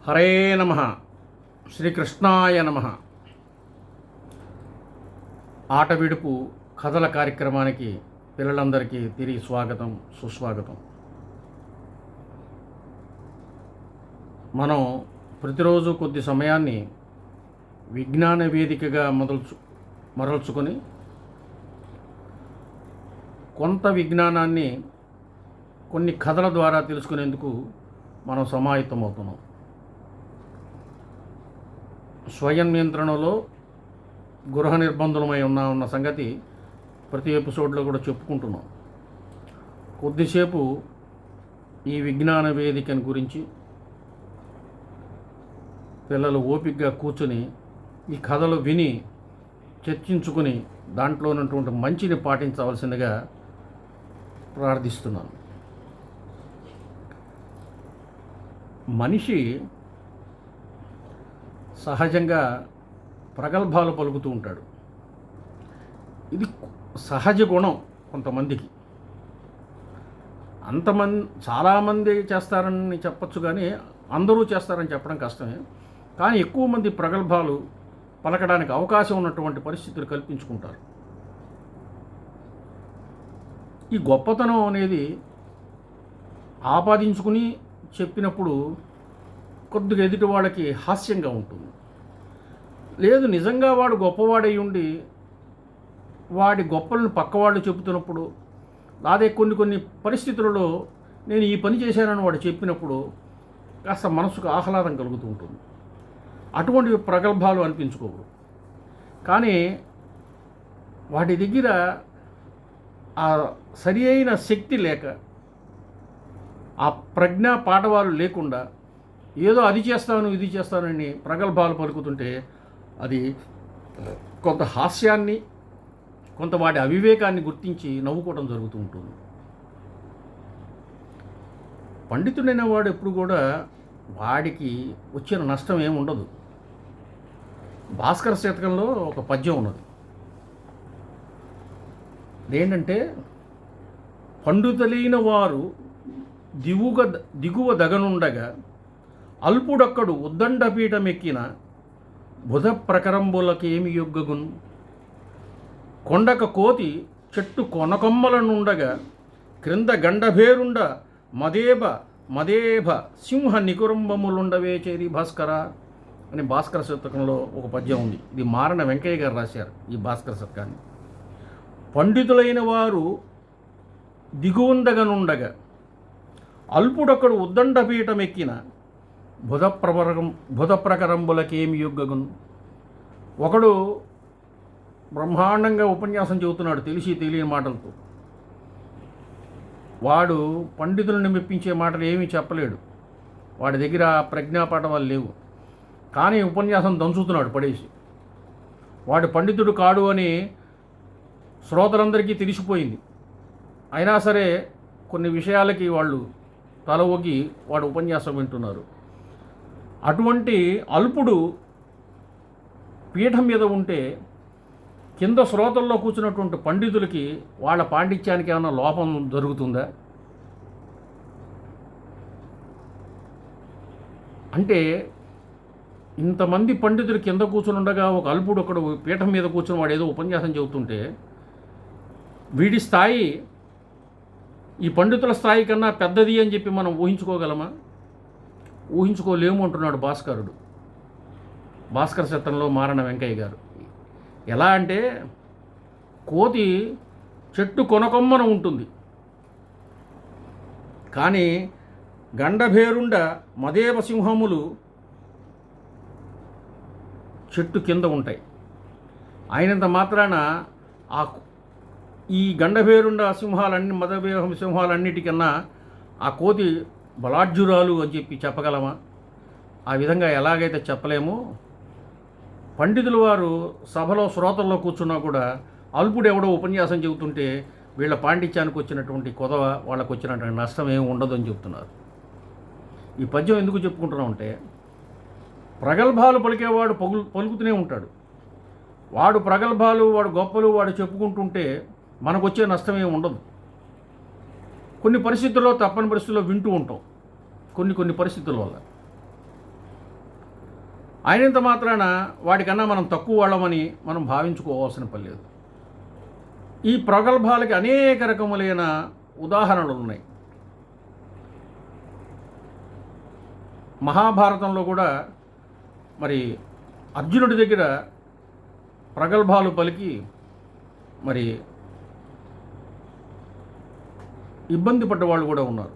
హరే నమ. శ్రీకృష్ణాయ నమ. ఆట విడుపు కథల కార్యక్రమానికి పిల్లలందరికీ తిరిగి స్వాగతం, సుస్వాగతం. మనం ప్రతిరోజు కొద్ది సమయాన్ని విజ్ఞాన వేదికగా మరల్చుకొని కొంత విజ్ఞానాన్ని కొన్ని కథల ద్వారా తెలుసుకునేందుకు మనం సమాయత్తమవుతున్నాం. స్వయం నియంత్రణలో గృహ నిర్బంధులమై ఉన్న సంగతి ప్రతి ఎపిసోడ్లో కూడా చెప్పుకుంటున్నాం. కొద్దిసేపు ఈ విజ్ఞాన వేదికను గురించి పిల్లలు ఓపికగా కూర్చొని ఈ కథలు విని చర్చించుకుని దాంట్లో ఉన్నటువంటి మంచిని పాటించవలసిందిగా ప్రార్థిస్తున్నాను. మనిషి సహజంగా ప్రగల్భాలు పలుకుతూ ఉంటాడు. ఇది సహజ గుణం కొంతమందికి. చాలామంది చేస్తారని చెప్పచ్చు, కానీ అందరూ చేస్తారని చెప్పడం కష్టమే. కానీ ఎక్కువ మంది ప్రగల్భాలు పలకడానికి అవకాశం ఉన్నటువంటి పరిస్థితులు కల్పించుకుంటారు. ఈ గొప్పతనం అనేది ఆపాదించుకుని చెప్పినప్పుడు కొద్దిగా ఎదుటి వాళ్ళకి హాస్యంగా ఉంటుంది. లేదు, నిజంగా వాడు గొప్పవాడై ఉండి వాడి గొప్పలను పక్కవాళ్ళు చెబుతున్నప్పుడు, అదే కొన్ని పరిస్థితులలో నేను ఈ పని చేశానని వాడు చెప్పినప్పుడు కాస్త మనసుకు ఆహ్లాదం కలుగుతూ ఉంటుంది. అటువంటి ప్రగల్భాలు అనిపించుకోవు. కానీ వాటి దగ్గర ఆ సరి అయిన శక్తి లేక, ఆ ప్రజ్ఞా పాఠవాలు లేకుండా ఏదో అది చేస్తాను ఇది చేస్తానని ప్రగల్భాలు పలుకుతుంటే అది కొంత హాస్యాన్ని, కొంత వాడి అవివేకాన్ని గుర్తించి నవ్వుకోవడం జరుగుతూ ఉంటుంది. పండితుడైన వాడు ఎప్పుడు కూడా వాడికి వచ్చిన నష్టం ఏమి ఉండదు. భాస్కర శతకంలో ఒక పద్యం ఉన్నది. అదేంటంటే, పండితులైన వారు దిగువ దగనుండగా అల్పుడొక్కడు ఉద్దండపీఠమెక్కిన బుధ ప్రకరంబులకేమి యొగ్గగున్. కొండక కోతి చెట్టు కొనకొమ్మలనుండగా క్రింద గండభేరుండ మదేభ సింహ నికురంబములుండవే చేరి భాస్కర అని భాస్కర శతకంలో ఒక పద్యం ఉంది. ఇది మారణ వెంకయ్య గారు రాశారు ఈ భాస్కర శతకాన్ని. పండితులైన వారు దిగువందగనుండగా అల్పుడొక్కడు ఉద్దండపీఠమెక్కిన బుధ ప్రకరంబులకేమి యొగ్గగున్. ఒకడు బ్రహ్మాండంగా ఉపన్యాసం చెబుతున్నాడు తెలిసి తెలియని మాటలతో. వాడు పండితులను మెప్పించే మాటలు ఏమీ చెప్పలేడు. వాడి దగ్గర ప్రజ్ఞాపాఠవాలు లేవు. కానీ ఉపన్యాసం దంచుతున్నాడు పడేసి. వాడు పండితుడు కాడు అని శ్రోతలందరికీ తెలిసిపోయింది. అయినా సరే కొన్ని విషయాలకి వాళ్ళు తల ఒగ్గి వాడు ఉపన్యాసం వింటున్నారు. అటువంటి అల్పుడు పీఠం మీద ఉంటే కింద శ్రోతల్లో కూర్చున్నటువంటి పండితులకి వాళ్ళ పాండిత్యానికి ఏమైనా లోపం జరుగుతుందా? అంటే ఇంతమంది పండితులు కింద కూర్చుని ఉండగా ఒక అల్పుడు ఒకడు పీఠం మీద కూర్చుని వాడు ఏదో ఉపన్యాసం చెబుతుంటే వీడి స్థాయి ఈ పండితుల స్థాయి కన్నా పెద్దది అని చెప్పి మనం ఊహించుకోగలమా? ఊహించుకోలేము అంటున్నాడు భాస్కర శతకంలో మారణ వెంకయ్య గారు. ఎలా అంటే, కోతి చెట్టు కొనకొమ్మన ఉంటుంది, కానీ గండభేరుండ మదేవ సింహములు చెట్టు కింద ఉంటాయి. అయినంత మాత్రాన ఈ గండభేరుండ సింహాలన్నిటికన్నా ఆ కోతి బలాఢ్యురాలు అని చెప్పి చెప్పగలమా? ఆ విధంగా ఎలాగైతే చెప్పలేమో, పండితుల వారు సభలో శ్రోతల్లో కూర్చున్నా కూడా అల్పుడు ఎవడో ఉపన్యాసం చెబుతుంటే వీళ్ళ పాండిత్యానికి వచ్చినటువంటి కొదవ, వాళ్ళకు వచ్చినటువంటి నష్టం ఏమి ఉండదు అని చెప్తున్నారు. ఈ పద్యం ఎందుకు చెప్పుకుంటున్నామంటే, ప్రగల్భాలు పలికేవాడు పలుకుతూనే ఉంటాడు. వాడు ప్రగల్భాలు, వాడు గొప్పలు వాడు చెప్పుకుంటుంటే మనకు వచ్చే నష్టం ఏమి ఉండదు. కొన్ని పరిస్థితుల్లో, తప్పని పరిస్థితుల్లో వింటూ ఉంటాం కొన్ని పరిస్థితుల వల్ల. అయినంత మాత్రాన వాడికన్నా మనం తక్కువ వాళ్ళమని మనం భావించుకోవాల్సిన పని లేదు. ఈ ప్రగల్భాలకి అనేక రకములైన ఉదాహరణలు ఉన్నాయి. మహాభారతంలో కూడా మరి అర్జునుడి దగ్గర ప్రగల్భాలు పలికి మరి ఇబ్బంది పడ్డవాళ్ళు కూడా ఉన్నారు.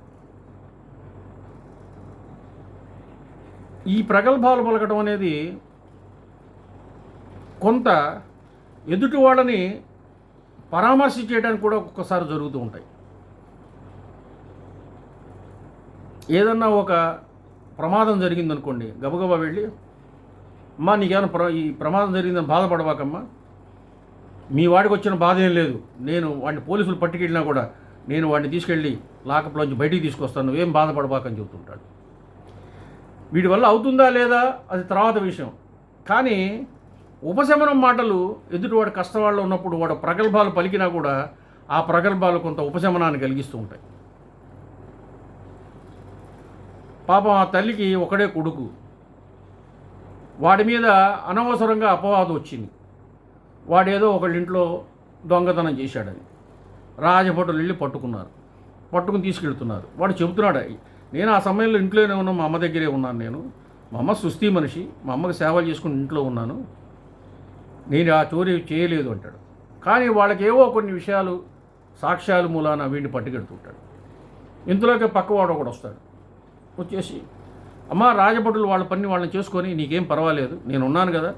ఈ ప్రగల్భాలు పలకడం అనేది కొంత ఎదుటి వాళ్ళని పరామర్శ చేయడానికి కూడా ఒక్కొక్కసారి జరుగుతూ ఉంటాయి. ఏదన్నా ఒక ప్రమాదం జరిగిందనుకోండి, గబగబా వెళ్ళి అమ్మా నీకేమైనా ఈ ప్రమాదం జరిగిందని బాధపడవాకమ్మా, మీ వాడికి వచ్చిన బాధ ఏం లేదు, నేను వాడిని పోలీసులు పట్టుకెళ్ళినా కూడా నేను వాడిని తీసుకెళ్ళి లాకప్లోంచి బయటికి తీసుకొస్తాను, నువ్వేం బాధపడబాకని చెబుతుంటాడు. వీడి వల్ల అవుతుందా లేదా అది తర్వాత విషయం. కానీ ఉపశమనం మాటలు ఎదుటివాడు కష్టవాళ్ళు ఉన్నప్పుడు వాడు ప్రగల్భాలు పలికినా కూడా ఆ ప్రగల్భాలు కొంత ఉపశమనాన్ని కలిగిస్తూ ఉంటాయి. పాపం ఆ తల్లికి ఒకడే కొడుకు, వాడి మీద అనవసరంగా అపవాదం వచ్చింది. వాడేదో ఒకళ్ళింట్లో దొంగతనం చేశాడని రాజభటులు వెళ్ళి పట్టుకుని తీసుకెళ్తున్నారు. వాడు చెబుతున్నాడు, నేను ఆ సమయంలో ఇంట్లోనే ఉన్నాను, మా అమ్మ దగ్గరే ఉన్నాను, నేను మా అమ్మ సుస్థి మనిషి, మా అమ్మకి సేవలు చేసుకుని ఇంట్లో ఉన్నాను, నేను ఆ చోరీ చేయలేదు అంటాడు. కానీ వాళ్ళకేవో కొన్ని విషయాలు సాక్ష్యాలు మూలాన వీడిని పట్టుకెడుతుంటాడు. ఇంతలోకి పక్కవాడు ఒకడు వస్తాడు, వచ్చేసి అమ్మ రాజభటులు వాళ్ళ పని వాళ్ళని చేసుకొని నీకేం పర్వాలేదు, నేను ఉన్నాను కదా,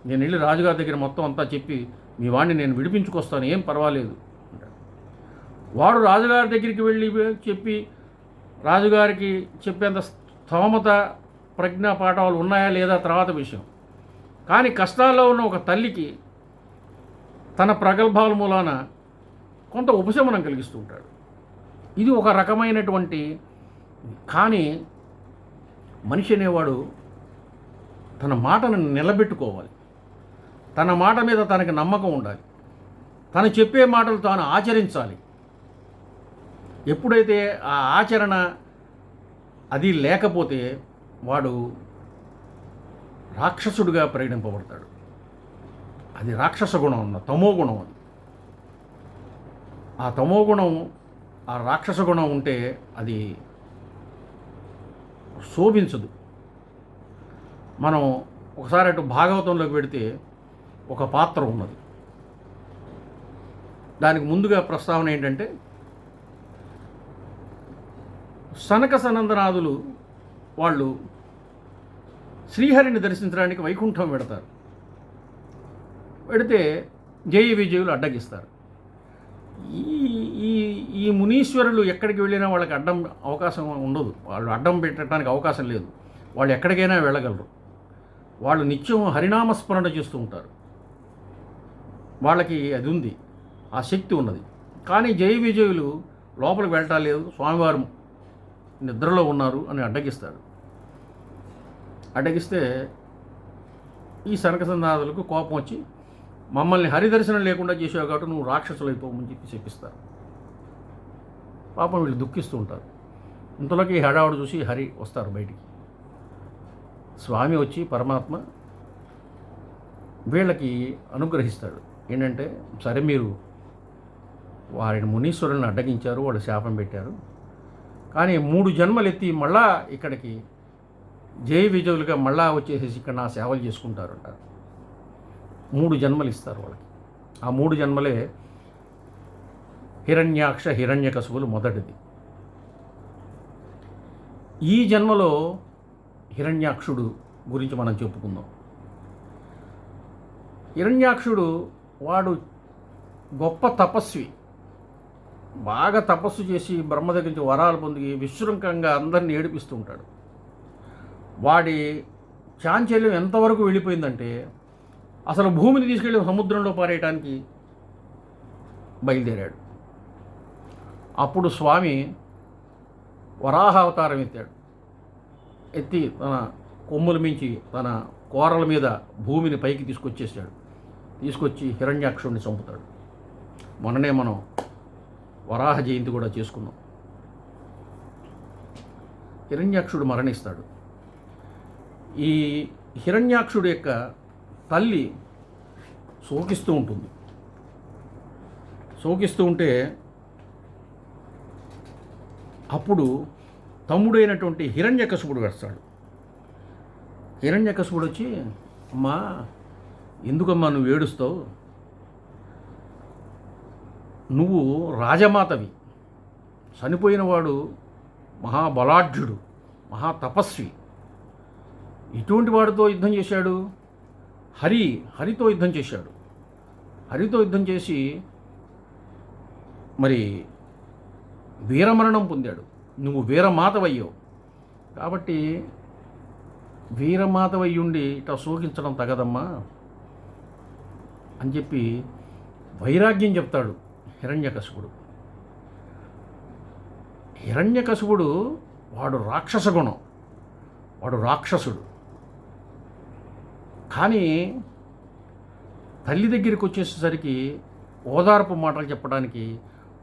నేను వెళ్ళి రాజుగారి దగ్గర మొత్తం అంతా చెప్పి మీ వాడిని నేను విడిపించుకొస్తాను, ఏం పర్వాలేదు అంటాడు. వాడు రాజుగారి దగ్గరికి వెళ్ళి చెప్పి రాజుగారికి చెప్పేంత స్థోమత ప్రజ్ఞా పాఠాలు ఉన్నాయా లేదా తర్వాత విషయం. కానీ కష్టాల్లో ఉన్న ఒక తల్లికి తన ప్రగల్భాల మూలాన కొంత ఉపశమనం కలిగిస్తూ ఉంటాడు. ఇది ఒక రకమైనటువంటి. కానీ మనిషి అనేవాడు తన మాటను నిలబెట్టుకోవాలి, తన మాట మీద తనకి నమ్మకం ఉండాలి, తను చెప్పే మాటలు తాను ఆచరించాలి. ఎప్పుడైతే ఆ ఆచరణ అది లేకపోతే వాడు రాక్షసుడిగా పరిగణింపబడతాడు. అది రాక్షస గుణం అన్న తమో గుణం. అది ఆ తమో గుణం, ఆ రాక్షస గుణం ఉంటే అది శోభించదు. మనం ఒకసారి అటు భాగవతంలోకి పెడితే ఒక పాత్ర ఉన్నది. దానికి ముందుగా ప్రస్తావన ఏంటంటే, సనక సనందనాదులు వాళ్ళు శ్రీహరిని దర్శించడానికి వైకుంఠం పెడతారు. పెడితే జయ విజయులు అడ్డగిస్తారు. ఈ మునీశ్వరులు ఎక్కడికి వెళ్ళినా వాళ్ళకి అవకాశం ఉండదు, వాళ్ళు అడ్డం పెట్టడానికి అవకాశం లేదు. వాళ్ళు ఎక్కడికైనా వెళ్ళగలరు. వాళ్ళు నిత్యం హరినామస్మరణ చేస్తూ ఉంటారు. వాళ్ళకి అది ఉంది, ఆ శక్తి ఉన్నది. కానీ జయ విజయులు లోపలికి వెళ్ళటం లేదు, స్వామివారు నిద్రలో ఉన్నారు అని అడ్డగిస్తాడు. అడ్డగిస్తే ఈ సనకసందాదులకు కోపం వచ్చి మమ్మల్ని హరిదర్శనం లేకుండా చేసావు కాబట్టి నువ్వు రాక్షసులు అయిపోమని చెప్పిస్తారు. పాపం వీళ్ళు దుఃఖిస్తూ ఉంటారు. ఇంతలోకి హడావుడు చూసి హరి వస్తారు బయటికి. స్వామి వచ్చి పరమాత్మ వీళ్ళకి అనుగ్రహిస్తాడు. ఏంటంటే, సరే మీరు వారిని మునీశ్వరులను అడ్డగించారు, వాళ్ళు శాపం పెట్టారు, కానీ 3 జన్మలు ఎత్తి మళ్ళా ఇక్కడికి జయ విజయులుగా మళ్ళా వచ్చేసేసి ఇక్కడ నా సేవలు చేసుకుంటారు అంటారు. 3 జన్మలు ఇస్తారు వాళ్ళకి. ఆ 3 జన్మలే హిరణ్యాక్ష హిరణ్యకశిపులు మొదటిది. ఈ జన్మలో హిరణ్యాక్షుడు గురించి మనం చెప్పుకుందాం. హిరణ్యాక్షుడు వాడు గొప్ప తపస్వి, బాగా తపస్సు చేసి బ్రహ్మ దగ్గర నుంచి వరాలు పొంది విశృంఖంగా అందరినీ ఏడిపిస్తూ ఉంటాడు. వాడి చాంచల్యం ఎంతవరకు వెళ్ళిపోయిందంటే అసలు భూమిని తీసుకెళ్ళి సముద్రంలో పారేయటానికి బయలుదేరాడు. అప్పుడు స్వామి వరాహ అవతారం ఎత్తి తన కొమ్ముల మించి తన కోరల మీద భూమిని పైకి తీసుకొచ్చి హిరణ్యాక్షుడిని చంపుతాడు. మొన్ననే మనం వరాహ జయంతి కూడా చేసుకున్నాం. హిరణ్యాక్షుడు మరణిస్తాడు. ఈ హిరణ్యాక్షుడి యొక్క తల్లి శోకిస్తూ ఉంటుంది. శోకిస్తూ ఉంటే అప్పుడు తమ్ముడైనటువంటి హిరణ్యకశిపుడు వస్తాడు. హిరణ్యకశిపుడు వచ్చి, అమ్మా ఎందుకమ్మా నువ్వు ఏడుస్తావు? నువ్వు రాజమాతవి, చనిపోయినవాడు మహాబలాఢ్యుడు, మహాతపస్వి. ఇటువంటి వాడితో యుద్ధం చేశాడు. హరితో యుద్ధం చేశాడు. హరితో యుద్ధం చేసి మరి వీరమరణం పొందాడు. నువ్వు వీరమాతవయ్యావు. కాబట్టి వీరమాతవయ్యుండి ఇట్లా శోకించడం తగదమ్మా అని చెప్పి వైరాగ్యం చెప్తాడు హిరణ్యకశిపుడు. హిరణ్యకశిపుడు వాడు రాక్షస గుణం, వాడు రాక్షసుడు. కానీ తల్లి దగ్గరికి వచ్చేసరికి ఓదార్పు మాటలు చెప్పడానికి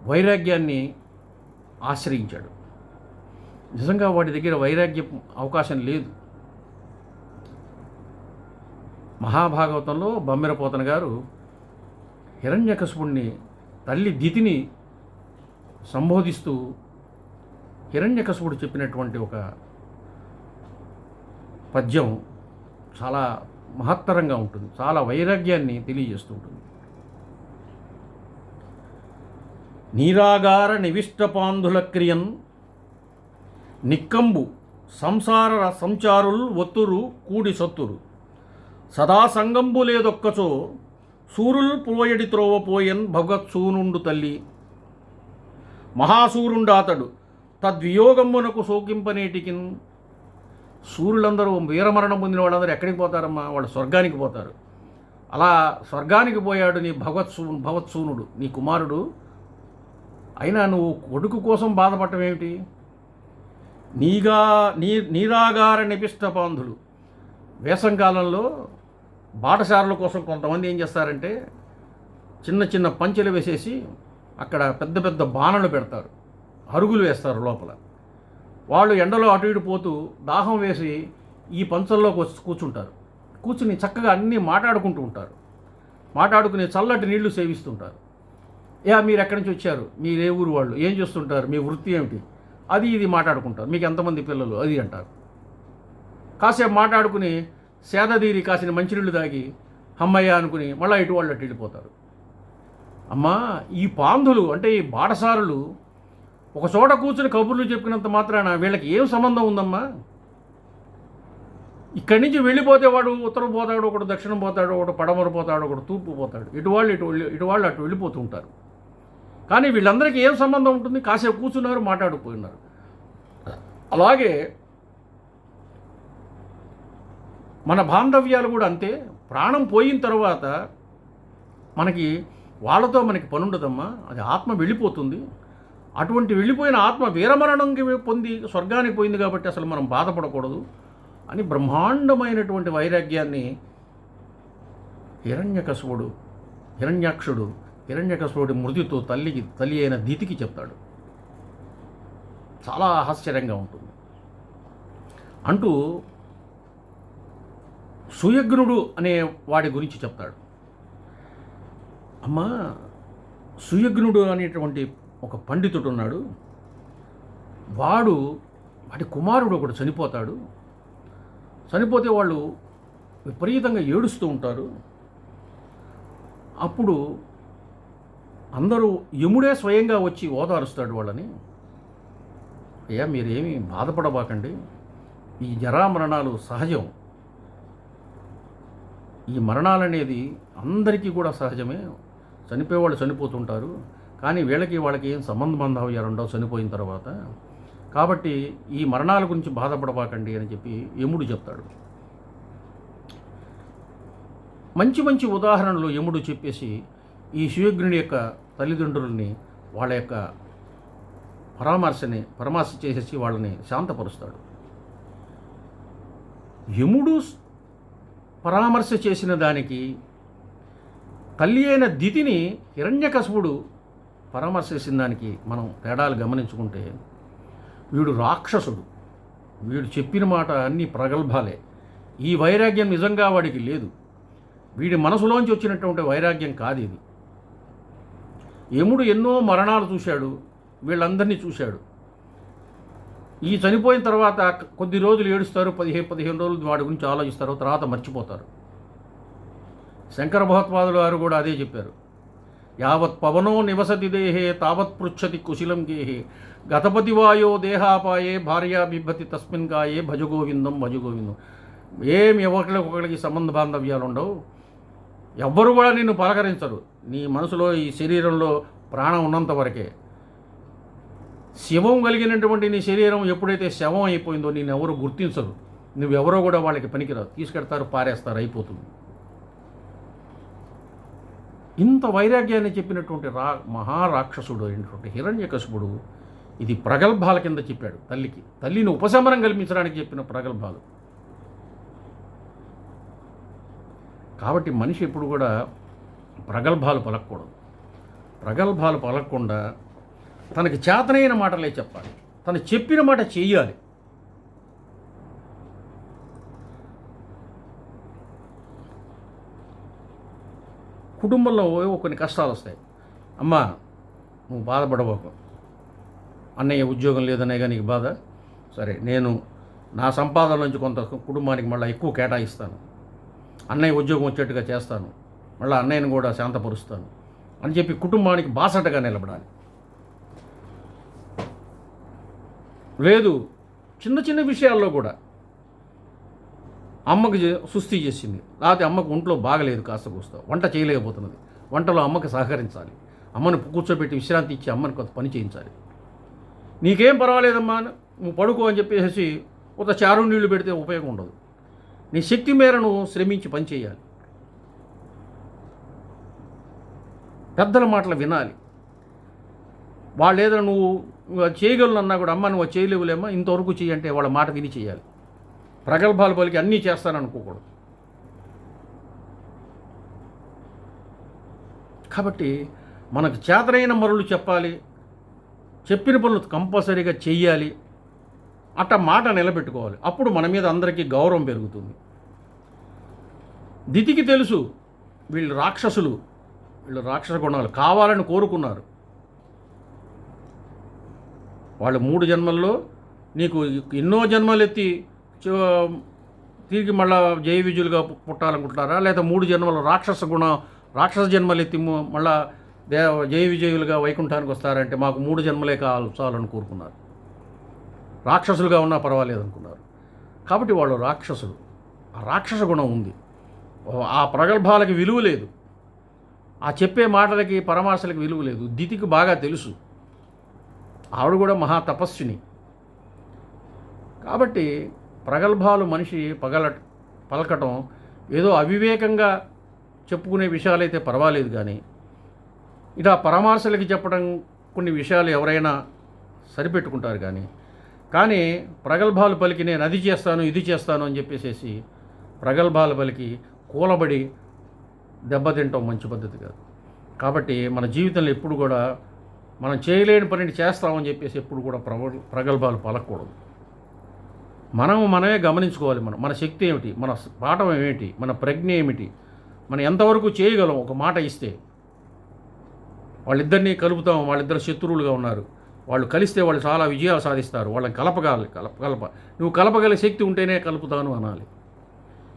వైరాగ్యాన్ని ఆశ్రయించాడు. నిజంగా వాడి దగ్గర వైరాగ్యం అవకాశం లేదు. మహాభాగవతంలో బమ్మెరపోతన గారు హిరణ్యకశిపుణ్ణి తల్లి దితిని సంబోధిస్తూ హిరణ్యకశిపుడు చెప్పినటువంటి ఒక పద్యం చాలా మహత్తరంగా ఉంటుంది, చాలా వైరాగ్యాన్ని తెలియజేస్తూ ఉంటుంది. నీరాగార నివిష్టపాంధుల క్రియన్ నిక్కంబు సంసార సంచారుల్ ఒత్తురు కూడి సత్తురు సదా సంగంబు లేదొక్కచో సూరుల్ పోయడి త్రోవపోయన్ భగవత్సూనుండు తల్లి మహాసూరుండాతడు తద్వియోగమ్మునకు శోకింపనేటికిన్. సూర్యులందరూ వీరమరణం పొందిన వాళ్ళందరూ ఎక్కడికి పోతారమ్మా? వాళ్ళు స్వర్గానికి పోతారు. అలా స్వర్గానికి పోయాడు నీ భగవత్సూనుడు, నీ కుమారుడు. అయినా నువ్వు కొడుకు కోసం బాధపడటం ఏమిటి? నీరాగార నిపిష్టపాంధులు. వేసంకాలంలో బాటసారుల కోసం కొంతమంది ఏం చేస్తారంటే చిన్న చిన్న పంచెలు వేసేసి అక్కడ పెద్ద పెద్ద బాణలు పెడతారు, అరుగులు వేస్తారు లోపల. వాళ్ళు ఎండలో అటు ఇటు పోతూ దాహం వేసి ఈ పంచల్లోకి వచ్చి కూర్చుంటారు. కూర్చుని చక్కగా అన్నీ మాట్లాడుకుంటూ ఉంటారు. మాట్లాడుకుని చల్లటి నీళ్లు సేవిస్తుంటారు. మీరు ఎక్కడి నుంచి వచ్చారు, మీరే ఊరు వాళ్ళు, ఏం చేస్తుంటారు, మీ వృత్తి ఏమిటి, అది ఇది మాట్లాడుకుంటారు. మీకు ఎంతమంది పిల్లలు, అది అంటారు. కాసేపు మాట్లాడుకుని సేదదీరి కాసిన మంచినీళ్ళు తాగి అమ్మయ్య అనుకుని మళ్ళీ ఇటు వాళ్ళు అటు వెళ్ళిపోతారు. అమ్మా, ఈ పాంధులు అంటే ఈ బాటసారులు ఒక చోట కూర్చుని కబుర్లు చెప్పుకున్నంత మాత్రాన వీళ్ళకి ఏం సంబంధం ఉందమ్మా? ఇక్కడి నుంచి వెళ్ళిపోతే వాడు ఉత్తరం పోతాడు, ఒకడు దక్షిణం పోతాడు, ఒకడు పడమర పోతాడు, ఒకడు తూర్పు పోతాడు. ఇటు వాళ్ళు అటు వెళ్ళిపోతూ ఉంటారు. కానీ వీళ్ళందరికీ ఏం సంబంధం ఉంటుంది? కాసేపు కూర్చున్నారు, మాట్లాడుకుపోయినారు. అలాగే మన బాంధవ్యాలు కూడా అంతే. ప్రాణం పోయిన తర్వాత వాళ్ళతో మనకి పని ఉండదమ్మా, అది ఆత్మ వెళ్ళిపోతుంది. అటువంటి వెళ్ళిపోయిన ఆత్మ వీరమరణంకి పొంది స్వర్గానికి పోయింది కాబట్టి అసలు మనం బాధపడకూడదు అని బ్రహ్మాండమైనటువంటి వైరాగ్యాన్ని హిరణ్యాక్షుడు మృతితో తల్లి అయిన దితికి చెప్తాడు. చాలా ఆశ్చర్యంగా ఉంటుంది. అంటూ సుయజ్ఞుడు అనే వాడి గురించి చెప్తాడు. అమ్మా, సుయజ్ఞుడు అనేటువంటి ఒక పండితుడు ఉన్నాడు. వాడి కుమారుడు ఒకడు చనిపోతాడు. చనిపోతే వాళ్ళు విపరీతంగా ఏడుస్తూ ఉంటారు. అప్పుడు అందరూ యముడే స్వయంగా వచ్చి ఓదారుస్తాడు వాళ్ళని. మీరేమీ బాధపడబాకండి, ఈ జరామరణాలు సహజం. ఈ మరణాలనేది అందరికీ కూడా సహజమే. చనిపోయేవాళ్ళు చనిపోతుంటారు. కానీ వాళ్ళకి ఏం సంబంధాలు ఉండవు చనిపోయిన తర్వాత. కాబట్టి ఈ మరణాల గురించి బాధపడబాకండి అని చెప్పి యముడు చెప్తాడు. మంచి మంచి ఉదాహరణలు యముడు చెప్పేసి ఈ సుయజ్ఞుని యొక్క తల్లిదండ్రులని వాళ్ళ యొక్క పరామర్శ చేసేసి వాళ్ళని శాంతపరుస్తాడు. యముడు పరామర్శ చేసిన దానికి తల్లి అయిన దితిని హిరణ్యకశిపుడు పరామర్శ చేసిన దానికి మనం తేడాలు గమనించుకుంటే, వీడు రాక్షసుడు, వీడు చెప్పిన మాట అన్నీ ప్రగల్భాలే, ఈ వైరాగ్యం నిజంగా వాడికి లేదు. వీడి మనసులోంచి వచ్చినటువంటి వైరాగ్యం కాదు ఇది. యముడు ఎన్నో మరణాలు చూశాడు, వీళ్ళందరినీ చూశాడు. ఈ చనిపోయిన తర్వాత కొద్ది రోజులు ఏడుస్తారు, 15 రోజులు వాడి గురించి ఆలోచిస్తారు, తర్వాత మర్చిపోతారు. శంకర భగవత్పాదులు వారు కూడా అదే చెప్పారు. యావత్ పవనో నివసతి దేహే తావత్ పృచ్చతి కుశలం గేహే గతపతి వాయో దేహాపాయే భార్యా బిభ్యతి తస్మిన్ కాయే భజగోవిందం భజగోవిందం. ఏమి ఒకరికి సంబంధ బాంధవ్యాలు ఉండవు, ఎవ్వరు కూడా నిన్ను పలకరించరు. నీ మనసులో ఈ శరీరంలో ప్రాణం ఉన్నంత వరకే. శవం కలిగినటువంటి నీ శరీరం ఎప్పుడైతే శవం అయిపోయిందో నేను ఎవరు గుర్తించరు, నువ్వెవరో కూడా వాళ్ళకి పనికిరావు, తీసుకెడతారు, పారేస్తారు, అయిపోతుంది. ఇంత వైరాగ్యాన్ని చెప్పినటువంటి మహారాక్షసుడు అయినటువంటి హిరణ్యకశిపుడు ఇది ప్రగల్భాల కింద చెప్పాడు. తల్లిని ఉపశమనం కల్పించడానికి చెప్పిన ప్రగల్భాలు. కాబట్టి మనిషి ఎప్పుడు కూడా ప్రగల్భాలు పలకూడదు. ప్రగల్భాలు పలకకుండా తనకి చేతనైన మాటలే చెప్పాలి, తను చెప్పిన మాట చెయ్యాలి. కుటుంబంలో కొన్ని కష్టాలు వస్తాయి. అమ్మా నువ్వు బాధపడబోకు, అన్నయ్య ఉద్యోగం లేదనే కానీ నీకు బాధ, సరే నేను నా సంపాదన నుంచి కొంత కుటుంబానికి మళ్ళీ ఎక్కువ కేటాయిస్తాను, అన్నయ్య ఉద్యోగం వచ్చేట్టుగా చేస్తాను, మళ్ళీ అన్నయ్యను కూడా శాంతపరుస్తాను అని చెప్పి కుటుంబానికి బాసటగా నిలబడాలి. లేదు చిన్న చిన్న విషయాల్లో కూడా అమ్మకి సుస్థి చేసింది, లేకపోతే అమ్మకు ఒంట్లో బాగలేదు, కాస్త కూస్తా వంట చేయలేకపోతున్నది, వంటలో అమ్మకి సహకరించాలి, అమ్మను కూర్చోబెట్టి విశ్రాంతి ఇచ్చి అమ్మని కొంత పని చేయించాలి. నీకేం పర్వాలేదమ్మా నువ్వు పడుకో అని చెప్పేసి ఒక చారు నీళ్లు పెడితే ఉపయోగం ఉండదు. నీ శక్తి మేర నువ్వు శ్రమించి పని చేయాలి. పెద్దల మాటలు వినాలి. వాళ్ళు ఏదైనా నువ్వు చేయగలను అన్నా కూడా అమ్మ నువ్వు చేయలేవులేమ్మా ఇంతవరకు చెయ్యంటే వాళ్ళ మాట విని చేయాలి. ప్రగల్భాలు పలికి అన్నీ చేస్తాననుకోకూడదు. కాబట్టి మనకు చేతనైన మరులు చెప్పాలి, చెప్పిన పనులు కంపల్సరీగా చెయ్యాలి, అట్ట మాట నిలబెట్టుకోవాలి. అప్పుడు మన మీద అందరికీ గౌరవం పెరుగుతుంది. దితికి తెలుసు వీళ్ళు రాక్షసులు, వీళ్ళు రాక్షస గుణాలు కావాలని కోరుకున్నారు. వాళ్ళు 3 జన్మల్లో నీకు ఎన్నో జన్మలు ఎత్తి తిరిగి మళ్ళా జయ విజయులుగా పుట్టాలనుకుంటున్నారా, లేదా 3 జన్మలు రాక్షస జన్మలు ఎత్తి మళ్ళా జయ విజయులుగా వైకుంఠానికి వస్తారంటే మాకు 3 జన్మలే చాలని కోరుకున్నారు. రాక్షసులుగా ఉన్నా పర్వాలేదు అనుకున్నారు. కాబట్టి వాళ్ళు రాక్షసులు. ఆ రాక్షస గుణం ఉంది. ఆ ప్రగల్భాలకి విలువ లేదు, ఆ చెప్పే మాటలకి పరామర్శలకి విలువ లేదు. దితికి బాగా తెలుసు, ఆవిడ కూడా మహా తపస్విని. కాబట్టి ప్రగల్భాలు మనిషి పలకటం ఏదో అవివేకంగా చెప్పుకునే విషయాలైతే పర్వాలేదు, ఇలా పరామర్శలకి చెప్పడం కొన్ని విషయాలు ఎవరైనా సరిపెట్టుకుంటారు. కానీ ప్రగల్భాలు పలికి నేను అది చేస్తాను ఇది చేస్తాను అని చెప్పేసి ప్రగల్భాలు పలికి కూలబడి దెబ్బతింటాం మంచి పద్ధతి కాదు. కాబట్టి మన జీవితంలో ఎప్పుడు కూడా మనం చేయలేని పనిని చేస్తామని చెప్పేసి ఎప్పుడు కూడా ప్రగల్భాలు పలకూడదు. మనమే గమనించుకోవాలి. మన శక్తి ఏమిటి, మన పాఠం ఏమిటి, మన ప్రజ్ఞ ఏమిటి, మనం ఎంతవరకు చేయగలం. ఒక మాట ఇస్తే వాళ్ళిద్దరినీ కలుపుతాం, వాళ్ళిద్దరు శత్రువులుగా ఉన్నారు, వాళ్ళు కలిస్తే వాళ్ళు చాలా విజయాలు సాధిస్తారు, వాళ్ళని నువ్వు కలపగలిగే శక్తి ఉంటేనే కలుపుతాను అనాలి,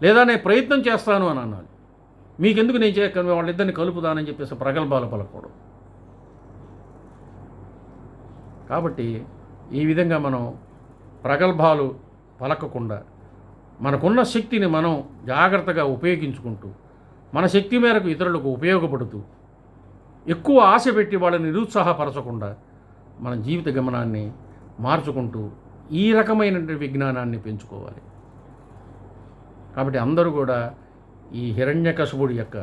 లేదా నేను ప్రయత్నం చేస్తాను అని అనాలి. మీకెందుకు నేను వాళ్ళిద్దరిని కలుపుతానని చెప్పేసి ప్రగల్భాలు పలకూడదు. కాబట్టి ఈ విధంగా మనం ప్రగల్భాలు పలకకుండా మనకున్న శక్తిని మనం జాగ్రత్తగా ఉపయోగించుకుంటూ మన శక్తి మేరకు ఇతరులకు ఉపయోగపడుతూ ఎక్కువ ఆశ పెట్టి వాళ్ళని నిరుత్సాహపరచకుండా మన జీవిత గమనాన్ని మార్చుకుంటూ ఈ రకమైన విజ్ఞానాన్ని పెంచుకోవాలి. కాబట్టి అందరూ కూడా ఈ హిరణ్యకశిపుడి యొక్క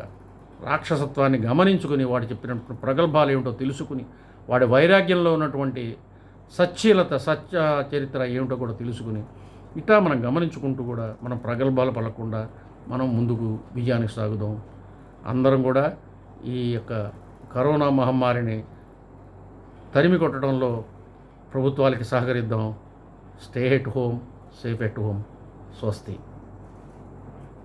రాక్షసత్వాన్ని గమనించుకుని వాడు చెప్పినటువంటి ప్రగల్భాలు ఏమిటో తెలుసుకుని వాడి వైరాగ్యంలో ఉన్నటువంటి సత్య చరిత్ర ఏమిటో కూడా తెలుసుకుని ఇట్లా మనం గమనించుకుంటూ కూడా మనం ప్రగల్భాలు పలకుండా మనం ముందుకు విజయానికి సాగుదాం. అందరం కూడా ఈ యొక్క కరోనా మహమ్మారిని తరిమి కొట్టడంలో ప్రభుత్వాలకి సహకరిద్దాం. Stay at home, safe at home. స్వస్తి.